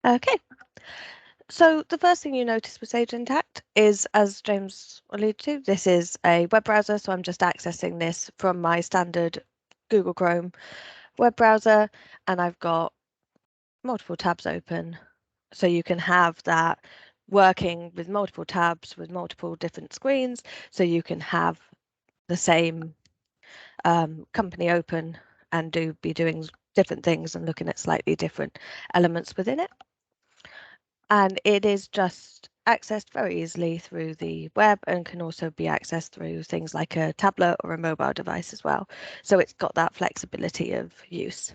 Okay, so the first thing you notice with Sage Intacct is, as James alluded to, this is a web browser, so I'm just accessing this from my standard Google Chrome web browser, and I've got multiple tabs open, so you can have that working with multiple tabs with multiple different screens, so you can have the same company open and be doing different things and looking at slightly different elements within it. And it is just accessed very easily through the web and can also be accessed through things like a tablet or a mobile device as well. So it's got that flexibility of use.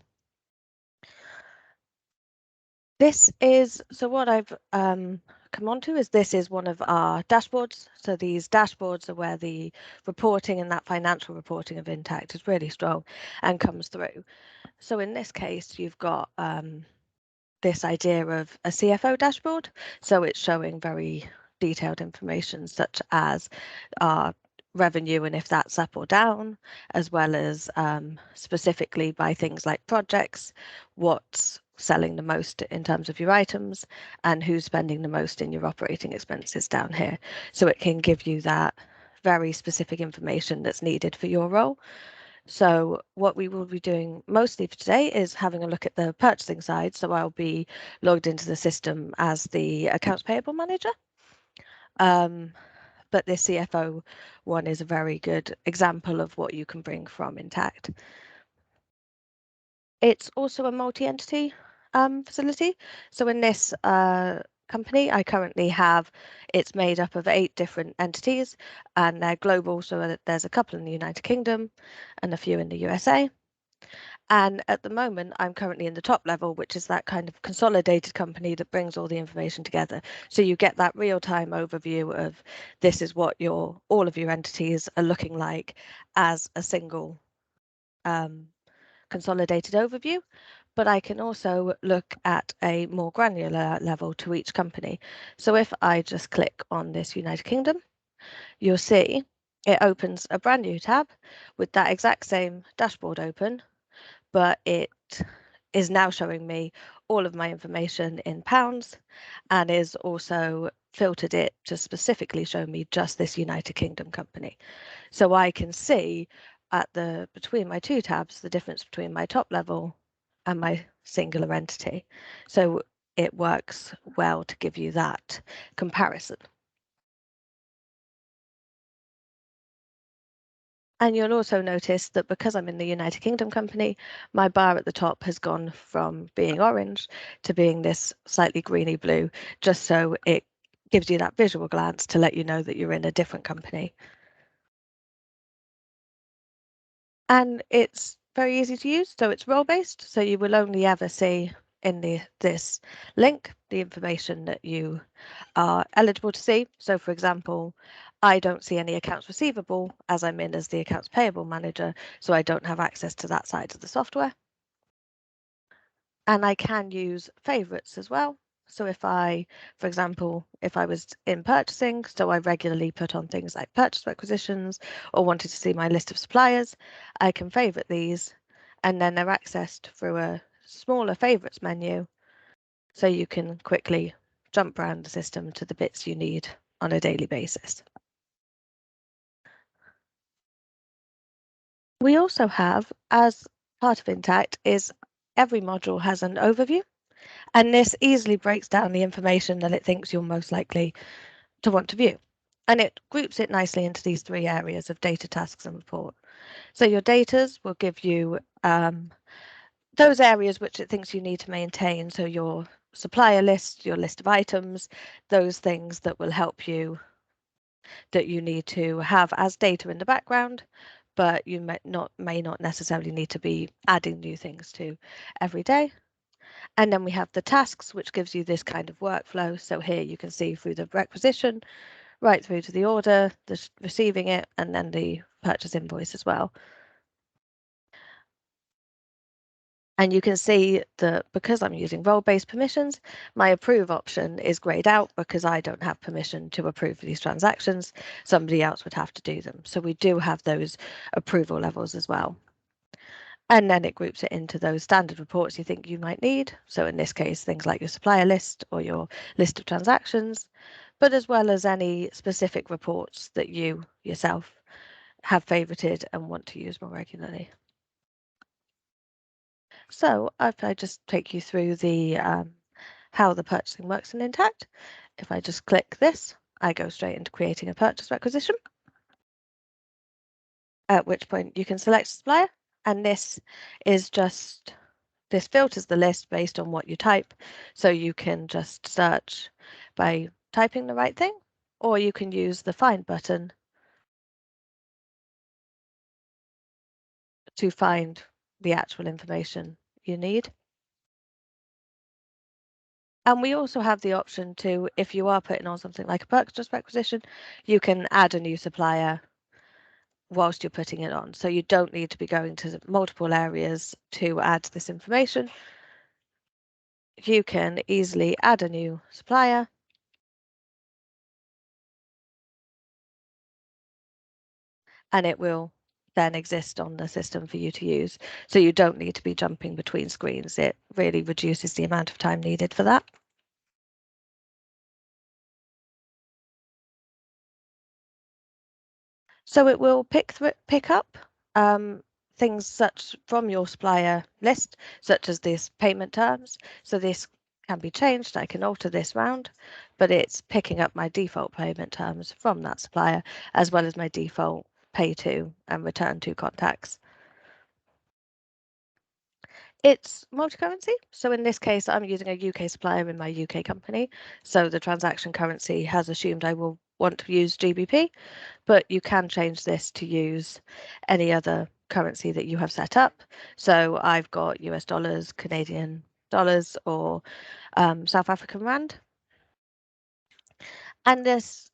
This is, so what I've come on to is this is one of our dashboards. So these dashboards are where the reporting and that financial reporting of Intacct is really strong and comes through. So in this case, you've got this idea of a CFO dashboard. So it's showing very detailed information such as our revenue and if that's up or down, as well as specifically by things like projects, what's selling the most in terms of your items and who's spending the most in your operating expenses down here. So it can give you that very specific information that's needed for your role. So what we will be doing mostly for today is having a look at the purchasing side. So I'll be logged into the system as the accounts payable manager. But this CFO one is a very good example of what you can bring from Intacct. It's also a multi-entity facility. So in this company, I currently have, it's made up of 8 different entities and they're global. So there's a couple in the United Kingdom and a few in the USA. And at the moment, I'm currently in the top level, which is that kind of consolidated company that brings all the information together. So you get that real-time overview of this is what all of your entities are looking like as a single consolidated overview. But I can also look at a more granular level to each company. So if I just click on this United Kingdom, you'll see it opens a brand new tab with that exact same dashboard open, but it is now showing me all of my information in pounds and is also filtered it to specifically show me just this United Kingdom company. So I can see between my 2 tabs the difference between my top level and my singular entity. So it works well to give you that comparison. And you'll also notice that because I'm in the United Kingdom company, my bar at the top has gone from being orange to being this slightly greeny blue, just so it gives you that visual glance to let you know that you're in a different company. And it's very easy to use, so it's role-based, so you will only ever see in this link the information that you are eligible to see. So for example, I don't see any accounts receivable as I'm in as the accounts payable manager, so I don't have access to that side of the software. And I can use favorites as well. So if for example, if I was in purchasing, so I regularly put on things like purchase requisitions or wanted to see my list of suppliers, I can favorite these and then they're accessed through a smaller favorites menu. So you can quickly jump around the system to the bits you need on a daily basis. We also have, as part of Intacct, is every module has an overview. And this easily breaks down the information that it thinks you're most likely to want to view. And it groups it nicely into these 3 areas of data, tasks, and report. So your datas will give you those areas which it thinks you need to maintain. So your supplier list, your list of items, those things that will help you, that you need to have as data in the background, but you may not necessarily need to be adding new things to every day. And then we have the tasks, which gives you this kind of workflow. So here you can see through the requisition, right through to the order, the receiving it, and then the purchase invoice as well. And you can see that because I'm using role-based permissions, my approve option is grayed out because I don't have permission to approve these transactions. Somebody else would have to do them. So we do have those approval levels as well. And then it groups it into those standard reports you think you might need. So in this case, things like your supplier list or your list of transactions, but as well as any specific reports that you yourself have favorited and want to use more regularly. So if I just take you through the how the purchasing works in Intacct, if I just click this, I go straight into creating a purchase requisition, at which point you can select supplier, and this filters the list based on what you type, so you can just search by typing the right thing, or you can use the find button to find the actual information you need. And we also have the option to, if you are putting on something like a purchase requisition, you can add a new supplier whilst you're putting it on. So you don't need to be going to multiple areas to add this information. You can easily add a new supplier and it will then exist on the system for you to use. So you don't need to be jumping between screens. It really reduces the amount of time needed for that. So it will pick up things such from your supplier list, such as this payment terms. So this can be changed. I can alter this round, but it's picking up my default payment terms from that supplier, as well as my default pay to and return to contacts. It's multi-currency. So in this case, I'm using a UK supplier in my UK company. So the transaction currency has assumed I will want to use GBP, but you can change this to use any other currency that you have set up. So I've got US dollars, Canadian dollars, or South African rand. And this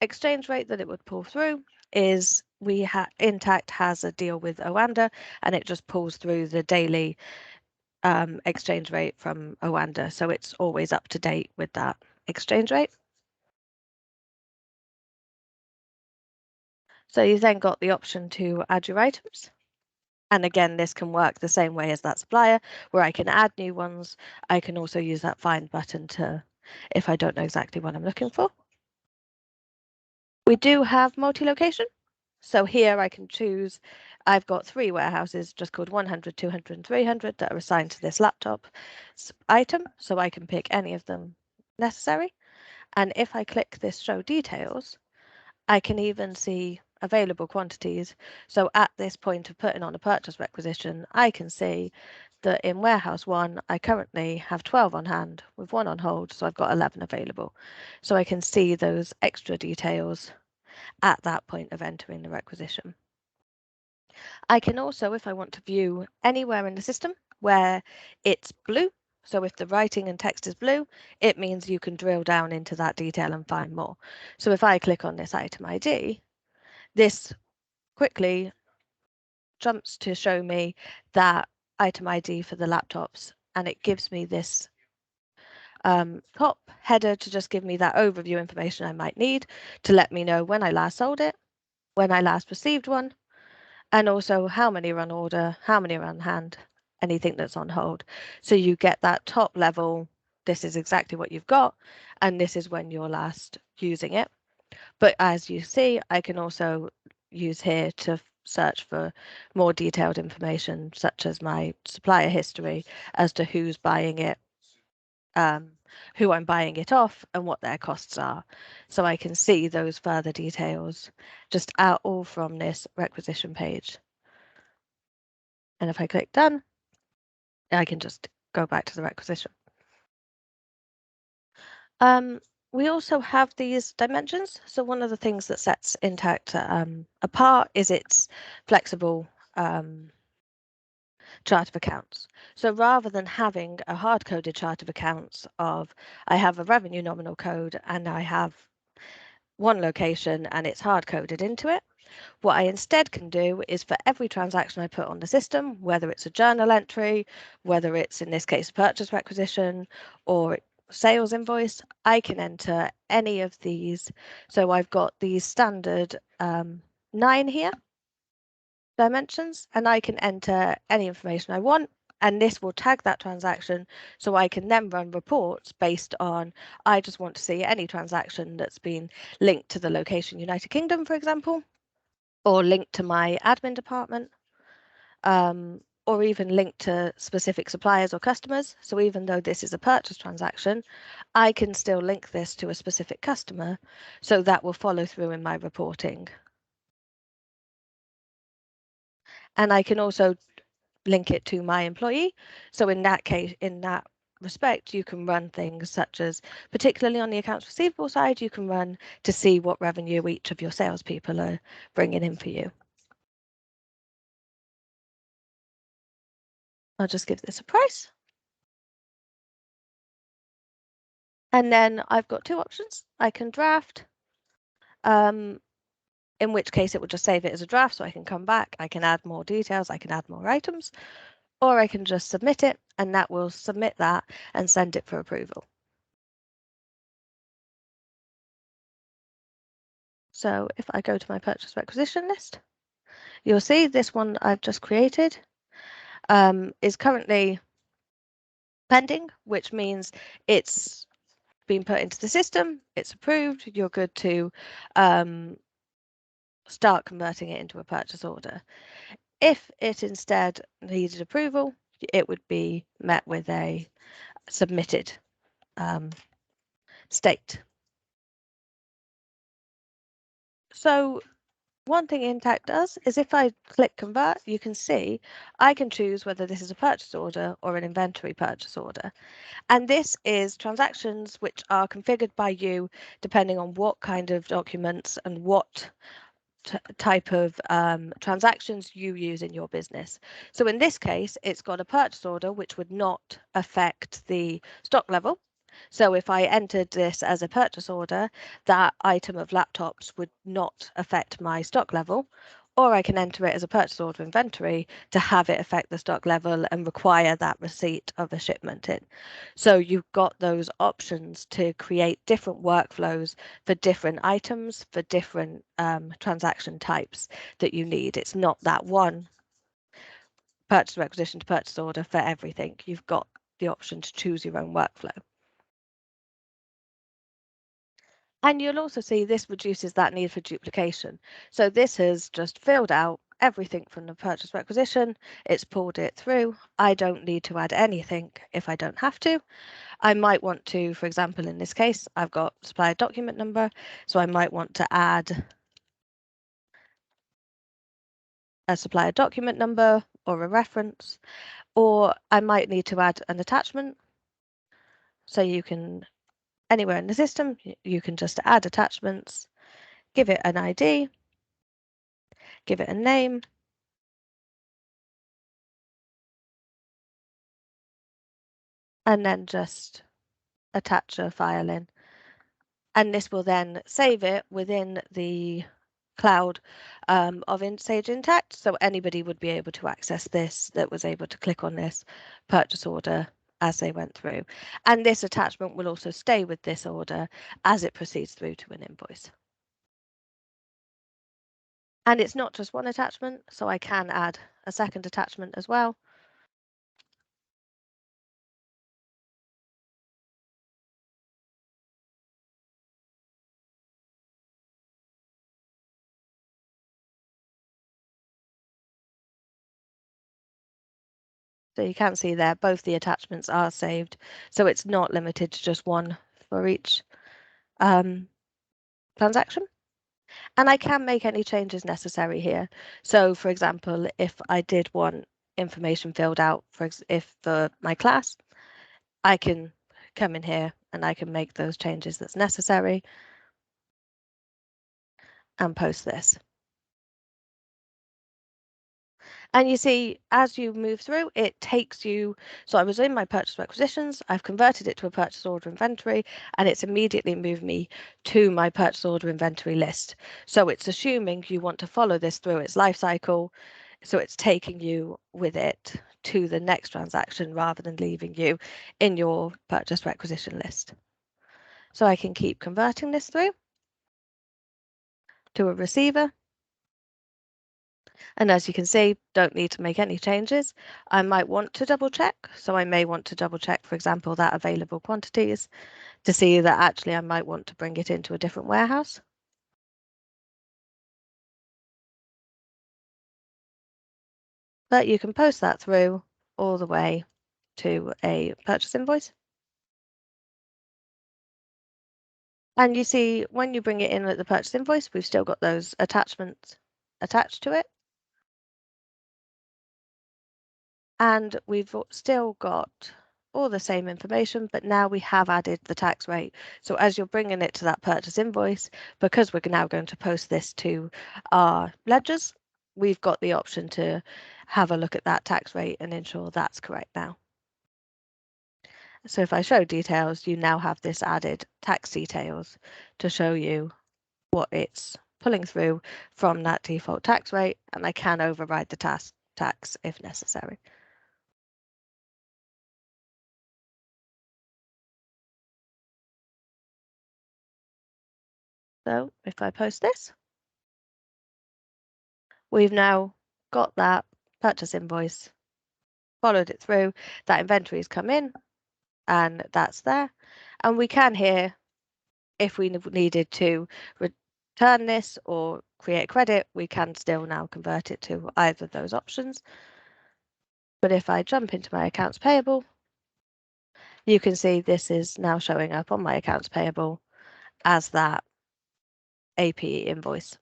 exchange rate that it would pull through is Intacct has a deal with Oanda, and it just pulls through the daily exchange rate from Oanda, so it's always up to date with that exchange rate. So you then got the option to add your items. And again, this can work the same way as that supplier, where I can add new ones. I can also use that find button to, if I don't know exactly what I'm looking for. We do have multi-location. So here I can choose, I've got 3 warehouses just called 100, 200, and 300 that are assigned to this laptop item. So I can pick any of them necessary. And if I click this show details, I can even see available quantities. So at this point of putting on a purchase requisition, I can see that in warehouse 1, I currently have 12 on hand with 1 on hold, so I've got 11 available. So I can see those extra details at that point of entering the requisition. I can also, if I want to view anywhere in the system where it's blue, so if the writing and text is blue, it means you can drill down into that detail and find more. So if I click on this item ID, this quickly jumps to show me that item ID for the laptops, and it gives me this top header to just give me that overview information I might need to let me know when I last sold it, when I last received one, and also how many are on order, how many are on hand, anything that's on hold. So you get that top level, this is exactly what you've got, and this is when you're last using it. But as you see, I can also use here to search for more detailed information, such as my supplier history as to who's buying it, who I'm buying it off, and what their costs are. So I can see those further details just out all from this requisition page. And if I click done, I can just go back to the requisition. We also have these dimensions. So one of the things that sets Intacct apart is its flexible chart of accounts. So rather than having a hard-coded chart of accounts of I have a revenue nominal code and I have one location and it's hard-coded into it, what I instead can do is for every transaction I put on the system, whether it's a journal entry, whether it's in this case a purchase requisition or sales invoice, I can enter any of these. So I've got these standard 9 here dimensions, and I can enter any information I want, and this will tag that transaction, so I can then run reports based on, I just want to see any transaction that's been linked to the location United Kingdom, for example, or linked to my admin department, or even linked to specific suppliers or customers. So even though this is a purchase transaction, I can still link this to a specific customer, so that will follow through in my reporting. And I can also link it to my employee. So in that case, in that respect, you can run things such as, particularly on the accounts receivable side, you can run to see what revenue each of your salespeople are bringing in for you. I'll just give this a price. And then I've got two options. I can draft, in which case it will just save it as a draft, so I can come back, I can add more details, I can add more items, or I can just submit it, and that will submit that and send it for approval. So if I go to my purchase requisition list, you'll see this one I've just created is currently pending, which means it's been put into the system, it's approved, you're good to start converting it into a purchase order. If it instead needed approval, it would be met with a submitted state. So one thing Intacct does is if I click convert, you can see I can choose whether this is a purchase order or an inventory purchase order. And this is transactions which are configured by you depending on what kind of documents and what type of transactions you use in your business. So in this case, it's got a purchase order which would not affect the stock level. So if I entered this as a purchase order, that item of laptops would not affect my stock level. Or I can enter it as a purchase order inventory to have it affect the stock level and require that receipt of a shipment in. So you've got those options to create different workflows for different items, for different transaction types that you need. It's not that one purchase requisition to purchase order for everything. You've got the option to choose your own workflow. And you'll also see this reduces that need for duplication. So this has just filled out everything from the purchase requisition. It's pulled it through. I don't need to add anything if I don't have to. I might want to, for example, in this case, I've got supplier document number. So I might want to add a supplier document number or a reference, or I might need to add an attachment. So you can, anywhere in the system, you can just add attachments, give it an ID, give it a name, and then just attach a file in. And this will then save it within the cloud of Sage Intacct, so anybody would be able to access this that was able to click on this purchase order as they went through. And this attachment will also stay with this order as it proceeds through to an invoice. And it's not just one attachment, so I can add a second attachment as well. So you can see there, both the attachments are saved. So it's not limited to just one for each transaction. And I can make any changes necessary here. So for example, if I did want information filled out for my class, I can come in here and I can make those changes that's necessary and post this. And you see, as you move through, it takes you, so I was in my purchase requisitions, I've converted it to a purchase order inventory, and it's immediately moved me to my purchase order inventory list. So it's assuming you want to follow this through its life cycle. So it's taking you with it to the next transaction rather than leaving you in your purchase requisition list. So I can keep converting this through to a receiver. And as you can see, don't need to make any changes. I might want to double check. So I may want to double check, for example, that available quantities to see that actually I might want to bring it into a different warehouse. But you can post that through all the way to a purchase invoice. And you see, when you bring it in at the purchase invoice, we've still got those attachments attached to it. And we've still got all the same information, but now we have added the tax rate. So as you're bringing it to that purchase invoice, because we're now going to post this to our ledgers, we've got the option to have a look at that tax rate and ensure that's correct now. So if I show details, you now have this added tax details to show you what it's pulling through from that default tax rate, and I can override the tax if necessary. So if I post this, we've now got that purchase invoice, followed it through, that inventory has come in, and that's there. And we can here, if we needed to return this or create credit, we can still now convert it to either of those options. But if I jump into my accounts payable, you can see this is now showing up on my accounts payable as that AP invoice.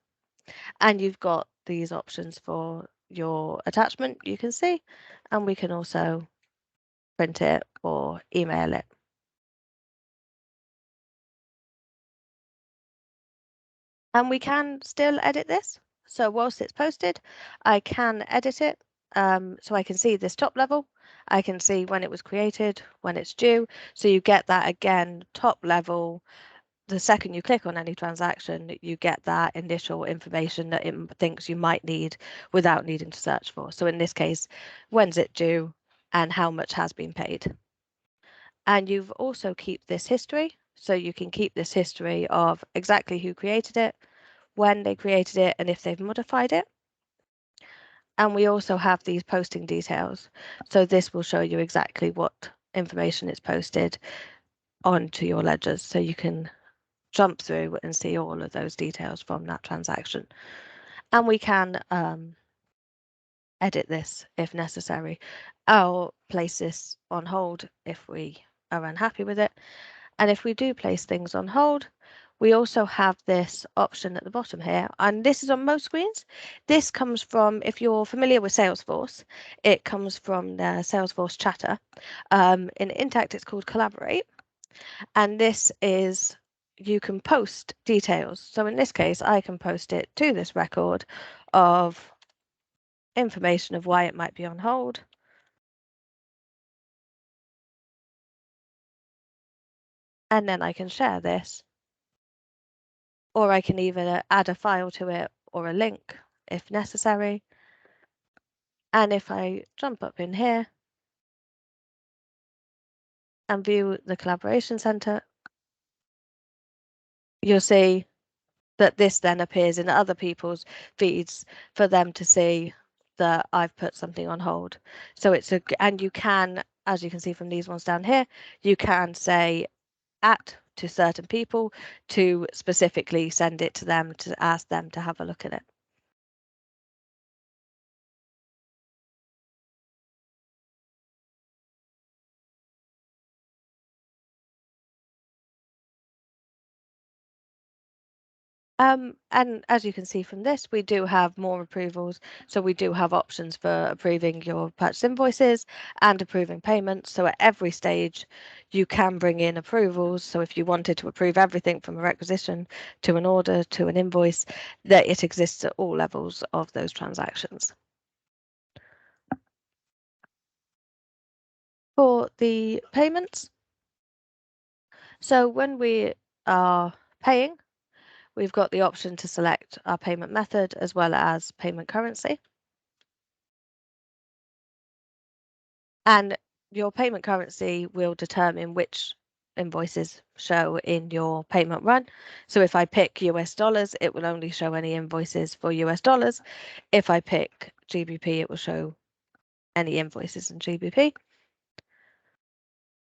And you've got these options for your attachment, you can see, and we can also print it or email it. And we can still edit this. So whilst it's posted, I can edit it. So I can see this top level. I can see when it was created, when it's due. So you get that again, top level. The second you click on any transaction, you get that initial information that it thinks you might need without needing to search for. So in this case, when's it due and how much has been paid? And you've also keep this history. So you can keep this history of exactly who created it, when they created it, and if they've modified it. And we also have these posting details. So this will show you exactly what information is posted onto your ledgers. So you can jump through and see all of those details from that transaction. And we can edit this if necessary. I'll place this on hold if we are unhappy with it. And if we do place things on hold, we also have this option at the bottom here, and this is on most screens. This comes from, if you're familiar with Salesforce, it comes from the Salesforce chatter. In Intacct, it's called Collaborate. And this is, you can post details. So in this case, I can post it to this record of information of why it might be on hold. And then I can share this, or I can either add a file to it or a link if necessary. And if I jump up in here and view the collaboration center, you'll see that this then appears in other people's feeds for them to see that I've put something on hold. So it's and you can, as you can see from these ones down here, you can say to certain people to specifically send it to them to ask them to have a look at it. And as you can see from this, we do have more approvals. So we do have options for approving your purchase invoices and approving payments. So at every stage, you can bring in approvals. So if you wanted to approve everything from a requisition to an order to an invoice, that it exists at all levels of those transactions. For the payments, so when we are paying, we've got the option to select our payment method as well as payment currency. And your payment currency will determine which invoices show in your payment run. So if I pick US dollars, it will only show any invoices for US dollars. If I pick GBP, it will show any invoices in GBP.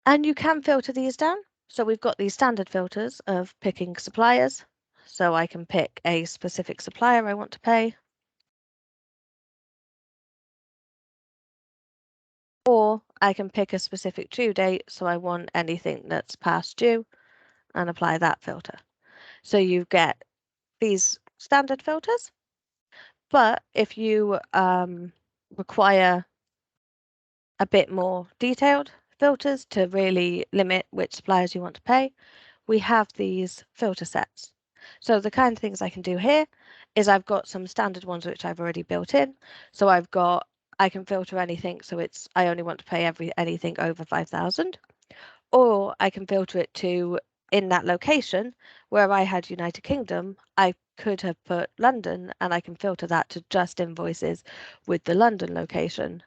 And you can filter these down. So we've got these standard filters of picking suppliers. So I can pick a specific supplier I want to pay. Or I can pick a specific due date. So I want anything that's past due and apply that filter. So you get these standard filters. But if you require a bit more detailed filters to really limit which suppliers you want to pay, we have these filter sets. So the kind of things I can do here is I've got some standard ones which I've already built in. So I can filter anything. So I only want to pay anything over 5,000, or I can filter it to in that location where I had United Kingdom, I could have put London and I can filter that to just invoices with the London location.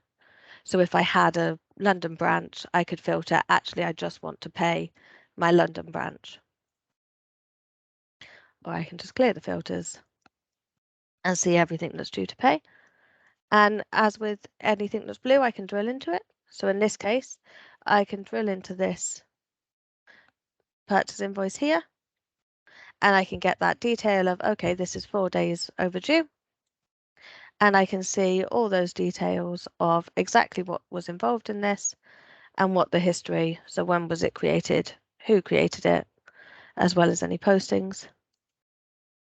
So if I had a London branch, I could filter, actually, I just want to pay my London branch. Or I can just clear the filters and see everything that's due to pay. And as with anything that's blue, I can drill into it. So in this case, I can drill into this purchase invoice here, and I can get that detail of, okay, this is 4 days overdue. And I can see all those details of exactly what was involved in this and what the history, so when was it created, who created it, as well as any postings.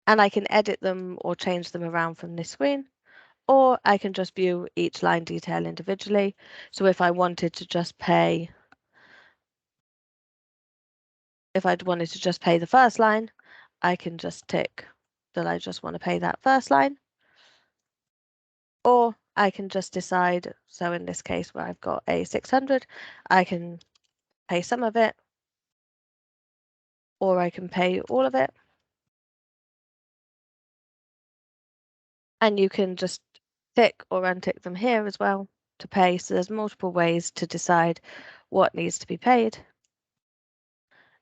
And I can edit them or change them around from this screen, or I can just view each line detail individually. So if I wanted to just pay, the first line, I can just tick that I just want to pay that first line. Or I can just decide, so in this case where I've got a 600, I can pay some of it, or I can pay all of it. And you can just tick or untick them here as well to pay. So there's multiple ways to decide what needs to be paid.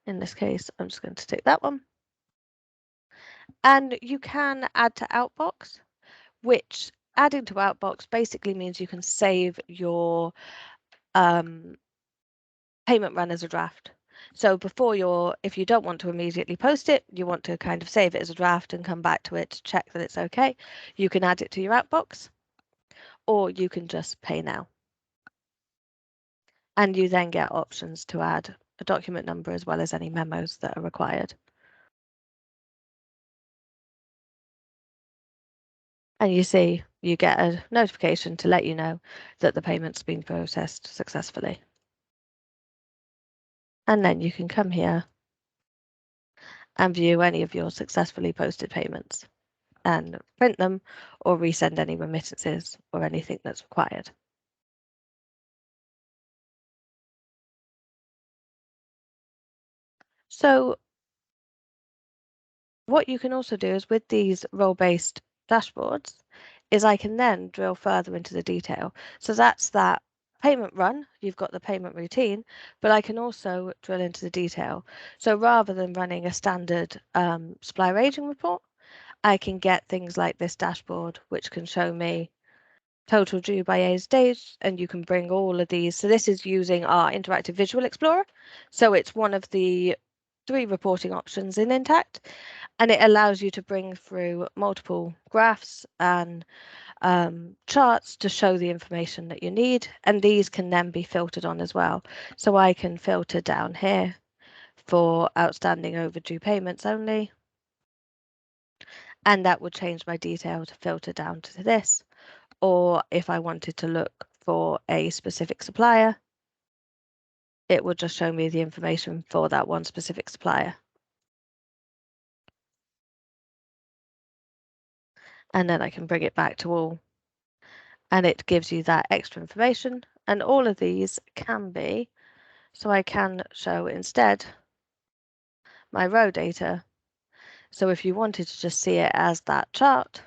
In this case, I'm just going to tick that one. And you can add to Outbox, which adding to Outbox basically means you can save your payment run as a draft. So if you don't want to immediately post it, you want to kind of save it as a draft and come back to it to check that it's okay, you can add it to your Outbox, or you can just pay now. And you then get options to add a document number as well as any memos that are required. And you see, you get a notification to let you know that the payment's been processed successfully. And then you can come here and view any of your successfully posted payments and print them or resend any remittances or anything that's required. So what you can also do is with these role-based dashboards is I can then drill further into the detail. So that's that payment run, you've got the payment routine, but I can also drill into the detail. So rather than running a standard supplier aging report, I can get things like this dashboard, which can show me total due by A's days, and you can bring all of these. So this is using our interactive visual explorer. So it's one of the 3 reporting options in Intacct, and it allows you to bring through multiple graphs and charts to show the information that you need, and these can then be filtered on as well. So I can filter down here for outstanding overdue payments only, and that would change my detail to filter down to this. Or if I wanted to look for a specific supplier, it would just show me the information for that one specific supplier. And then I can bring it back to all, and it gives you that extra information. And all of these can be, so I can show instead my row data. So if you wanted to just see it as that chart,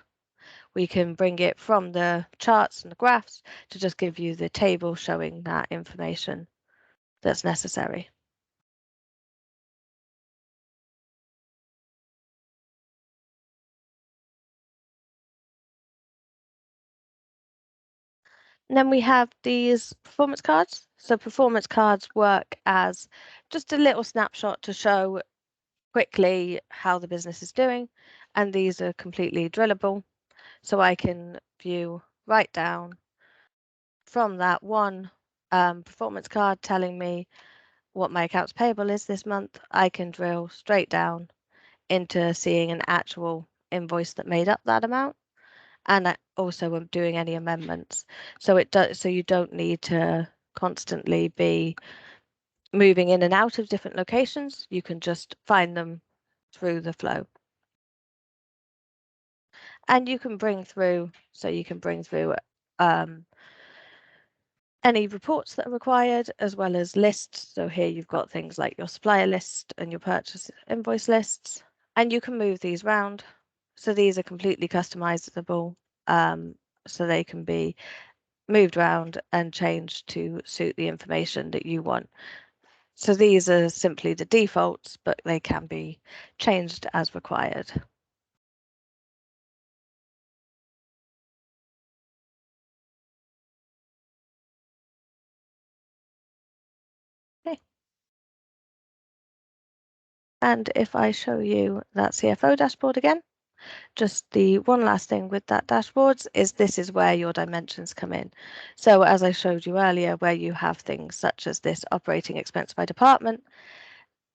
we can bring it from the charts and the graphs to just give you the table showing that information that's necessary. And then we have these performance cards. So performance cards work as just a little snapshot to show quickly how the business is doing. And these are completely drillable. So I can view right down from that one performance card telling me what my accounts payable is this month. I can drill straight down into seeing an actual invoice that made up that amount. And I also am doing any amendments. So it does, so you don't need to constantly be moving in and out of different locations. You can just find them through the flow. And you can bring through, so you can bring through any reports that are required, as well as lists. So here you've got things like your supplier list and your purchase invoice lists, and you can move these around. So these are completely customizable, so they can be moved around and changed to suit the information that you want. So these are simply the defaults, but they can be changed as required. Okay. And if I show you that CFO dashboard again, just the one last thing with that dashboards is this is where your dimensions come in. So as I showed you earlier, where you have things such as this operating expense by department,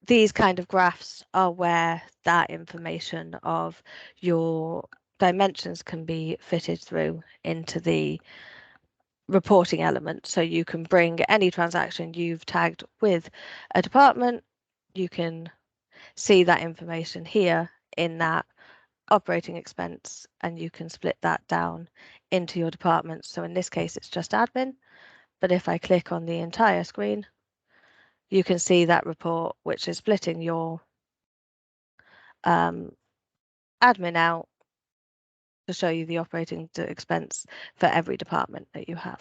these kind of graphs are where that information of your dimensions can be fitted through into the reporting element. So you can bring any transaction you've tagged with a department, you can see that information here in that operating expense, and you can split that down into your departments. So in this case, it's just admin. But if I click on the entire screen, you can see that report, which is splitting your admin out to show you the operating expense for every department that you have.